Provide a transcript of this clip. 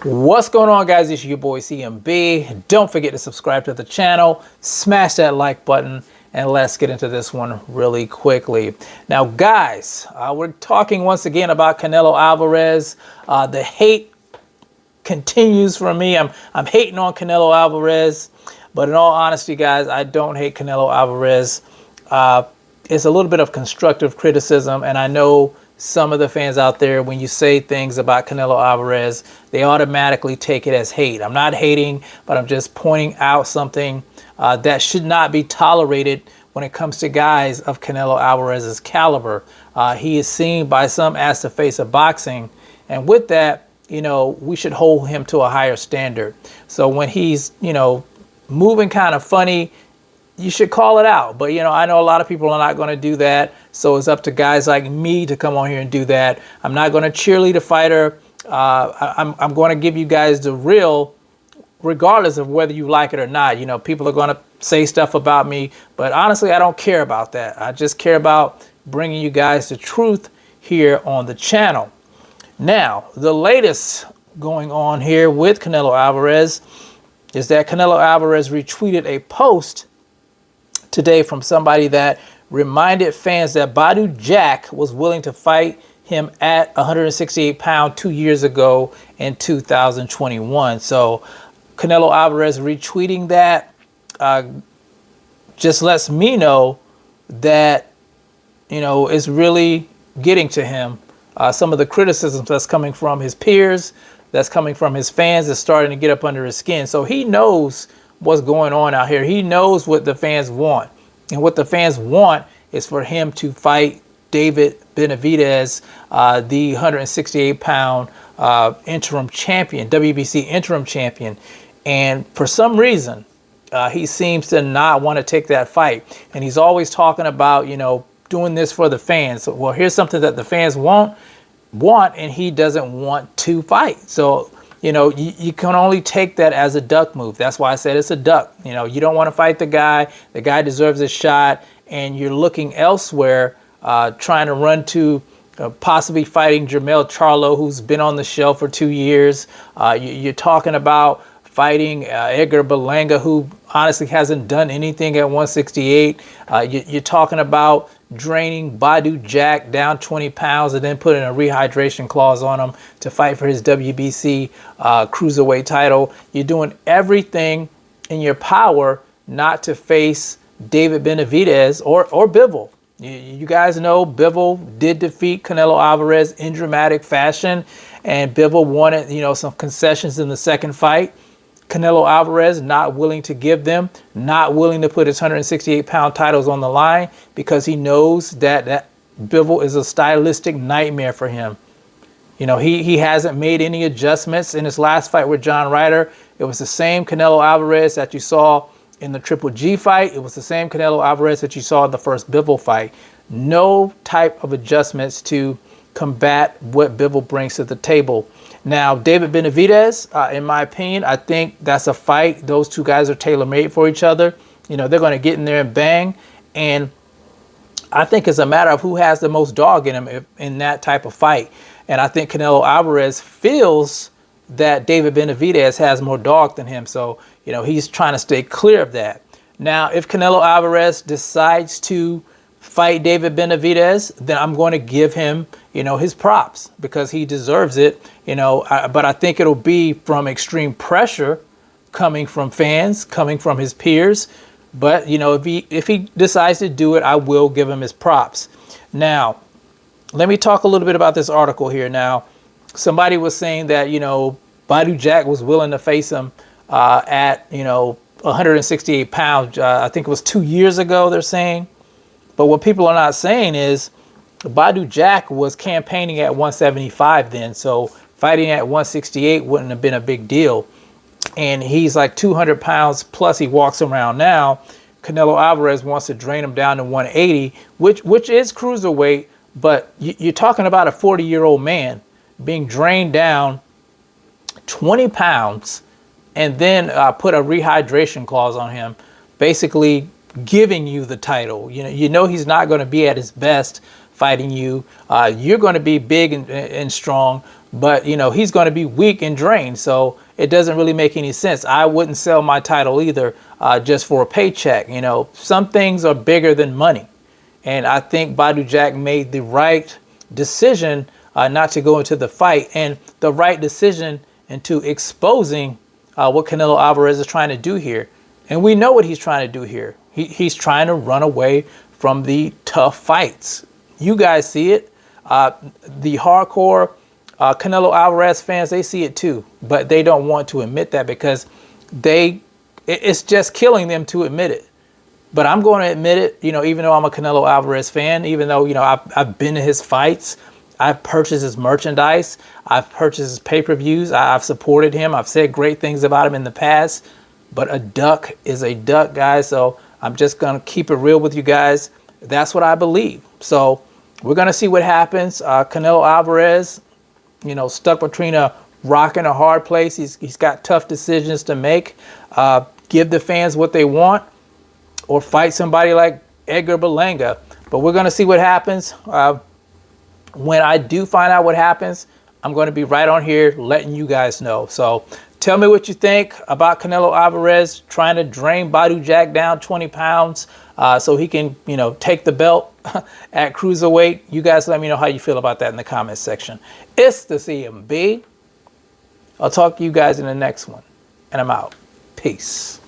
What's going on, guys? It's your boy CMB. Don't forget to subscribe to the channel, smash that like button, and let's get into this one really quickly. Now, guys, we're talking once again about Canelo Alvarez. The hate continues for me. I'm hating on Canelo Alvarez, but in all honesty, guys, I don't hate Canelo Alvarez. It's a little bit of constructive criticism, and I know some of the fans out there, when you say things about Canelo Alvarez, they automatically take it as hate. I'm not hating, but I'm just pointing out something that should not be tolerated when it comes to guys of Canelo Alvarez's caliber. He is seen by some as the face of boxing, and with that, you know, we should hold him to a higher standard. So when he's, you know, moving kind of funny, you should call it out. But, you know, I know a lot of people are not going to do that. So it's up to guys like me to come on here and do that. I'm not going to cheerlead a fighter. I'm going to give you guys the real, regardless of whether you like it or not. You know, people are going to say stuff about me, but honestly, I don't care about that. I just care about bringing you guys the truth here on the channel. Now, the latest going on here with Canelo Alvarez is that Canelo Alvarez retweeted a post today from somebody that reminded fans that Badu Jack was willing to fight him at 168 pounds 2 years ago in 2021. So Canelo Alvarez retweeting that just lets me know that, you know, it's really getting to him. Some of the criticisms that's coming from his peers, that's coming from his fans, is starting to get up under his skin. So he knows what's going on out here. He knows what the fans want. And what the fans want is for him to fight David Benavidez, the 168-pound interim champion, WBC interim champion. And for some reason, he seems to not want to take that fight. And he's always talking about, you know, doing this for the fans. So, well, here's something that the fans want, and he doesn't want to fight. So, you know, you can only take that as a duck move. That's why I said it's a duck. You know, you don't want to fight the guy. The guy deserves a shot, and you're looking elsewhere, trying to run to possibly fighting Jermell Charlo, who's been on the shelf for 2 years. You're talking about fighting Edgar Berlanga, who honestly hasn't done anything at 168. You're talking about draining Badu Jack down 20 pounds and then putting a rehydration clause on him to fight for his WBC cruiserweight title. You're doing everything in your power not to face David Benavidez or Bivol. You guys know Bivol did defeat Canelo Alvarez in dramatic fashion, and Bivol wanted, you know, some concessions in the second fight. Canelo Alvarez not willing to give them, not willing to put his 168-pound titles on the line, because he knows that Bivol is a stylistic nightmare for him. You know, he hasn't made any adjustments in his last fight with John Ryder. It was the same Canelo Alvarez that you saw in the Triple G fight. It was the same Canelo Alvarez that you saw in the first Bivol fight. No type of adjustments to combat what Bivol brings to the table. Now, David Benavidez, in my opinion, I think that's a fight. Those two guys are tailor-made for each other. You know, they're going to get in there and bang. And I think it's a matter of who has the most dog in him in that type of fight. And I think Canelo Alvarez feels that David Benavidez has more dog than him. So, you know, he's trying to stay clear of that. Now, if Canelo Alvarez decides to fight David Benavidez, then I'm going to give him, you know, his props, because he deserves it, you know. But I think it'll be from extreme pressure coming from fans, coming from his peers. But, you know, if he decides to do it, I will give him his props. Now, let me talk a little bit about this article here. Now, somebody was saying that, you know, Badu Jack was willing to face him at, you know, 168 pounds. I think it was 2 years ago, they're saying. But what people are not saying is Badu Jack was campaigning at 175 then. So fighting at 168 wouldn't have been a big deal. And he's like 200 pounds plus he walks around now. Canelo Alvarez wants to drain him down to 180, which is cruiserweight. But you're talking about a 40-year-old man being drained down 20 pounds and then put a rehydration clause on him, basically giving you the title. You know he's not going to be at his best fighting you. You're going to be big and strong, but you know, he's going to be weak and drained. So it doesn't really make any sense. I wouldn't sell my title either, just for a paycheck. You know, some things are bigger than money. And I think Badu Jack made the right decision not to go into the fight, and the right decision into exposing what Canelo Alvarez is trying to do here. And we know what he's trying to do here. He's trying to run away from the tough fights. You guys see it. The hardcore Canelo Alvarez fans, they see it too, but they don't want to admit that because it's just killing them to admit it. But I'm going to admit it, you know, even though I'm a Canelo Alvarez fan, even though, you know, I've been to his fights, I've purchased his merchandise, I've purchased his pay-per-views, I've supported him, I've said great things about him in the past, but a duck is a duck, guys. So I'm just going to keep it real with you guys. That's what I believe. So we're going to see what happens. Canelo Alvarez, you know, stuck between a rock and a hard place. He's got tough decisions to make. Give the fans what they want, or fight somebody like Edgar Berlanga. But we're going to see what happens. When I do find out what happens, I'm going to be right on here letting you guys know. So tell me what you think about Canelo Alvarez trying to drain Badu Jack down 20 pounds so he can, you know, take the belt at cruiserweight. You guys let me know how you feel about that in the comments section. It's the CMB. I'll talk to you guys in the next one. And I'm out. Peace.